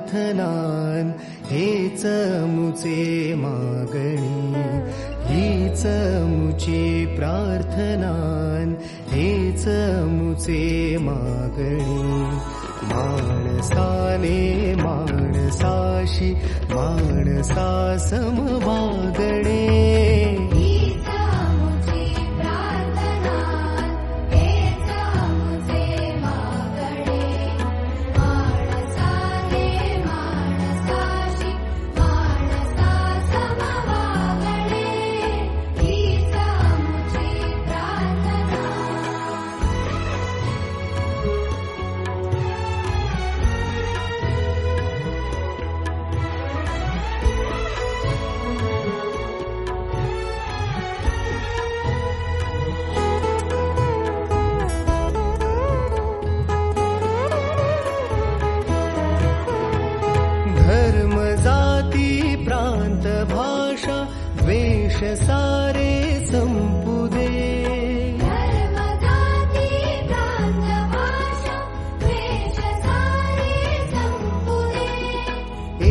प्रार्थनान हेच मुचे मागणी, हीच मुची प्रार्थनान हेच मुचे मागणी. माणसाने माणसाशी माणसा समवागणे, द्वेष सारे संपू दे. धर्म जाती प्रांत भाषा द्वेष सारे संपू दे.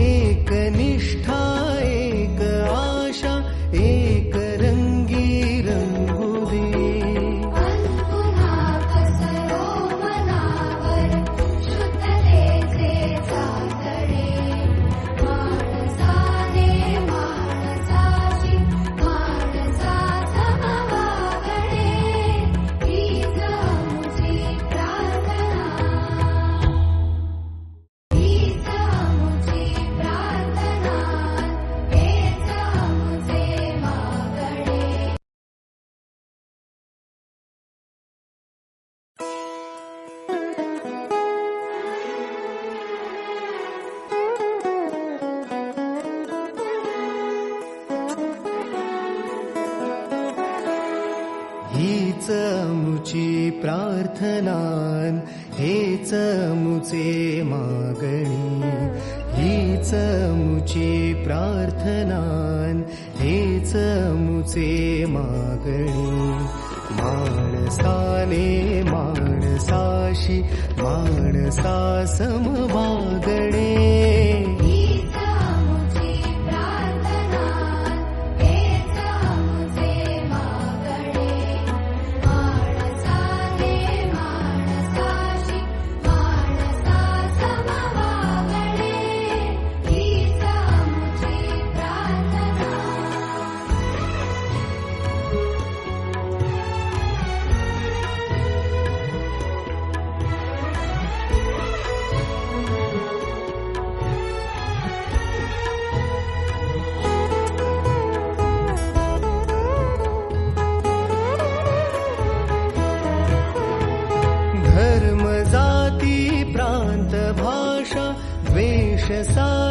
एक निष्ठा एक आशा एक रंगी रंगू दे. पुन्हा कसरो मनावर शुद्धतेचे चातडे. माणसाने माणसाशी माणसा समवागणे, हीच मुची प्रार्थना, हीच मुची प्रार्थना, हेच मुचे मागणे. हीच मुची प्रार्थनान हेच मुचे मागणी, हीच मुची प्रार्थनान हेच मुचे मागणी. माणसाने माणसाशी माणसा समवागणे, हीच मुची प्रार्थना, हेच मुचे मागणे. माणसाने माणसाशी माणसा समवागणे, हीच मुची प्रार्थना. धर्म जाती प्रांत भाषा द्वेष सारे